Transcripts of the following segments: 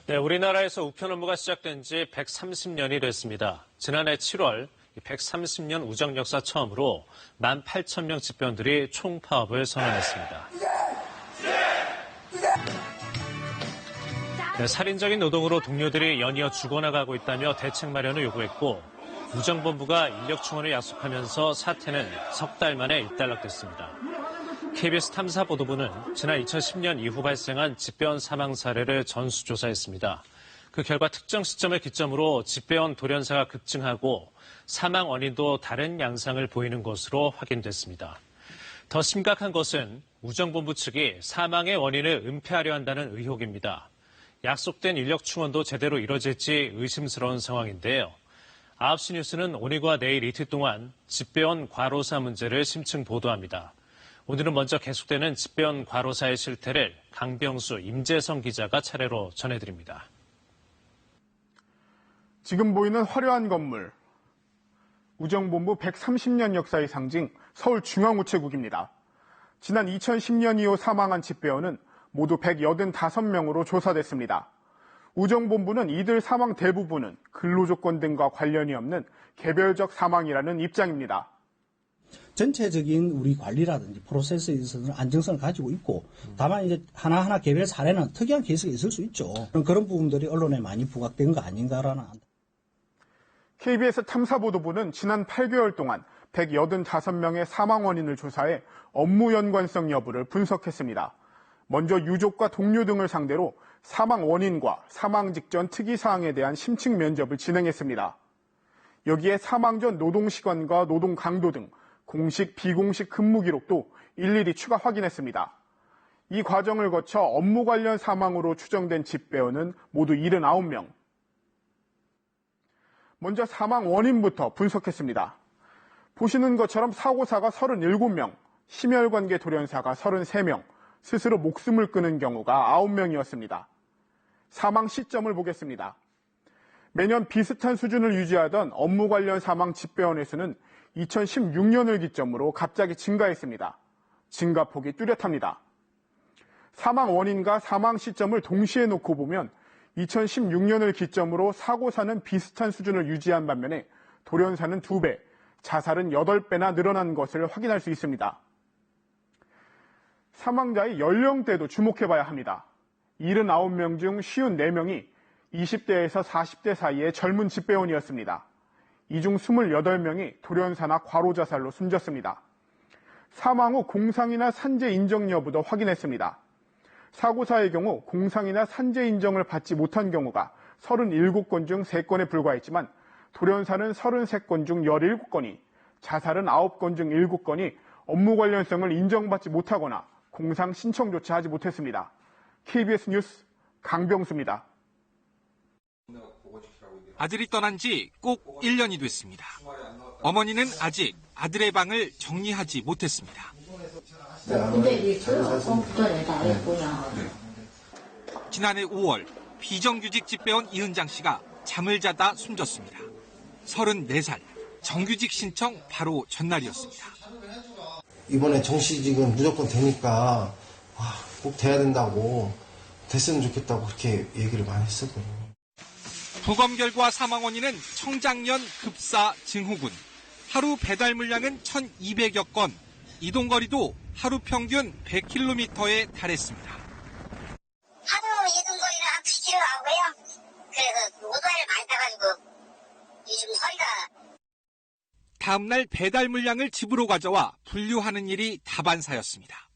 네, 우리나라에서 우편 업무가 시작된 지 130년이 됐습니다. 지난해 7월 130년 우정 역사 처음으로 18,000명 집배원들이 총파업을 선언했습니다. 네, 살인적인 노동으로 동료들이 연이어 죽어나가고 있다며 대책 마련을 요구했고 우정본부가 인력 충원을 약속하면서 사태는 석 달 만에 일단락됐습니다. KBS 탐사보도부는 지난 2010년 이후 발생한 집배원 사망 사례를 전수조사했습니다. 그 결과 특정 시점을 기점으로 집배원 돌연사가 급증하고 사망 원인도 다른 양상을 보이는 것으로 확인됐습니다. 더 심각한 것은 우정본부 측이 사망의 원인을 은폐하려 한다는 의혹입니다. 약속된 인력 충원도 제대로 이뤄질지 의심스러운 상황인데요. 9시 뉴스는 오늘과 내일 이틀 동안 집배원 과로사 문제를 심층 보도합니다. 오늘은 먼저 계속되는 집배원 과로사의 실태를 강병수, 임재성 기자가 차례로 전해드립니다. 지금 보이는 화려한 건물, 우정본부 130년 역사의 상징 서울중앙우체국입니다. 지난 2010년 이후 사망한 집배원은 모두 185명으로 조사됐습니다. 우정본부는 이들 사망 대부분은 근로조건 등과 관련이 없는 개별적 사망이라는 입장입니다. 전체적인 우리 관리라든지 프로세스에 있어서는 안정성을 가지고 있고 다만 이제 하나하나 개별 사례는 특이한 케이스가 있을 수 있죠. 그런 부분들이 언론에 많이 부각된 거 아닌가라는. KBS 탐사보도부는 지난 8개월 동안 185명의 사망 원인을 조사해 업무 연관성 여부를 분석했습니다. 먼저 유족과 동료 등을 상대로 사망 원인과 사망 직전 특이사항에 대한 심층 면접을 진행했습니다. 여기에 사망 전 노동 시간과 노동 강도 등 공식, 비공식 근무 기록도 일일이 추가 확인했습니다. 이 과정을 거쳐 업무 관련 사망으로 추정된 집배원은 모두 79명. 먼저 사망 원인부터 분석했습니다. 보시는 것처럼 사고사가 37명, 심혈관계 돌연사가 33명, 스스로 목숨을 끊은 경우가 9명이었습니다. 사망 시점을 보겠습니다. 매년 비슷한 수준을 유지하던 업무 관련 사망 집배원의 수는 2016년을 기점으로 갑자기 증가했습니다. 증가폭이 뚜렷합니다. 사망 원인과 사망 시점을 동시에 놓고 보면 2016년을 기점으로 사고사는 비슷한 수준을 유지한 반면에 돌연사는 2배, 자살은 8배나 늘어난 것을 확인할 수 있습니다. 사망자의 연령대도 주목해봐야 합니다. 79명 중 54명이 20대에서 40대 사이의 젊은 집배원이었습니다. 이 중 28명이 돌연사나 과로자살로 숨졌습니다. 사망 후 공상이나 산재 인정 여부도 확인했습니다. 사고사의 경우 공상이나 산재 인정을 받지 못한 경우가 37건 중 3건에 불과했지만 돌연사는 33건 중 17건이, 자살은 9건 중 7건이 업무 관련성을 인정받지 못하거나 공상 신청조차 하지 못했습니다. KBS 뉴스 강병수입니다. 아들이 떠난 지 꼭 1년이 됐습니다. 어머니는 아직 아들의 방을 정리하지 못했습니다. 지난해 5월 비정규직 집배원 이은장 씨가 잠을 자다 숨졌습니다. 34살, 정규직 신청 바로 전날이었습니다. 이번에 정시직은 무조건 되니까 꼭 돼야 된다고, 됐으면 좋겠다고 그렇게 얘기를 많이 했었거든요. 부검 결과 사망 원인은 청장년 급사 증후군. 하루 배달 물량은 1,200여 건, 이동거리도 하루 평균 100km에 달했습니다. 하루 이동거리는 한 9km 나오고요. 그래서 오토바이를 많이 타가지고 요즘 허리가. 다음날 배달 물량을 집으로 가져와 분류하는 일이 다반사였습니다.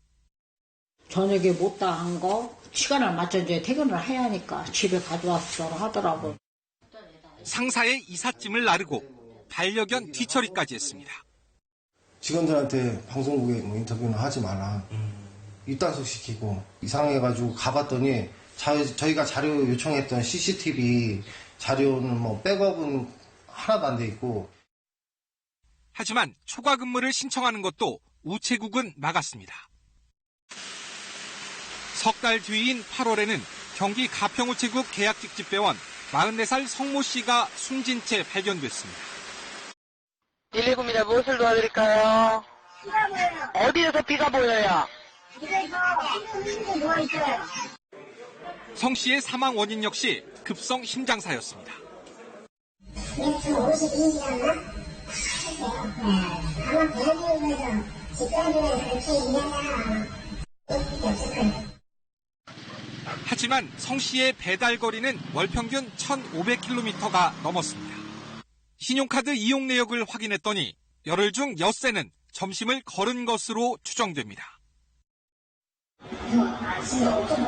저녁에 못다 한 거 시간을 맞춰 이제 퇴근을 해야 하니까 집에 가져왔어 하더라고. 상사의 이삿짐을 나르고 반려견 뒤처리까지 했습니다. 직원들한테 방송국에 인터뷰는 하지 마라. 입단속 시키고 이상해가지고 가봤더니 저희가 자료 요청했던 CCTV 자료는 백업은 하나도 안 돼 있고. 하지만 초과 근무를 신청하는 것도 우체국은 막았습니다. 석 달 뒤인 8월에는 경기 가평우체국 계약직 집배원 44살 성모 씨가 숨진 채 발견됐습니다. 119입니다. 무엇을 도와드릴까요? 비가 보여요. 어디에서 비가 보여요? 집에서 누워있어요. 성 씨의 사망 원인 역시 급성 심장사였습니다. 맥주 52이었나? 아마 대한민국에서 직관중에서 그렇게 얘기하면 없을 거예요. 하지만 성 씨의 배달 거리는 월 평균 1,500km가 넘었습니다. 신용카드 이용 내역을 확인했더니 열흘 중 엿새는 점심을 걸은 것으로 추정됩니다. 아침에 엄청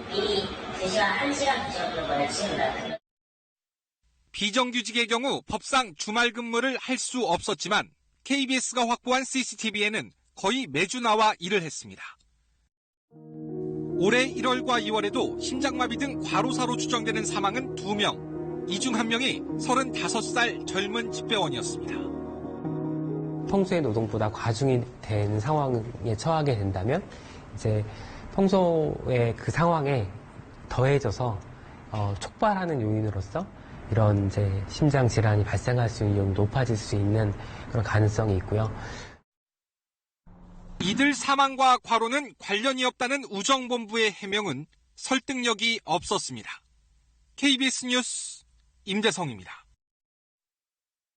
미리 2시간, 1시간 정도 전에 치운다. 비정규직의 경우 법상 주말 근무를 할 수 없었지만 KBS가 확보한 CCTV에는 거의 매주 나와 일을 했습니다. 올해 1월과 2월에도 심장마비 등 과로사로 추정되는 사망은 2명, 이 중 1명이 35살 젊은 집배원이었습니다. 평소의 노동보다 과중이 된 상황에 처하게 된다면 이제 평소의 그 상황에 더해져서 촉발하는 요인으로서 이런 이제 심장 질환이 발생할 수 있는 위험이 높아질 수 있는 그런 가능성이 있고요. 이들 사망과 과로는 관련이 없다는 우정본부의 해명은 설득력이 없었습니다. KBS 뉴스 임대성입니다.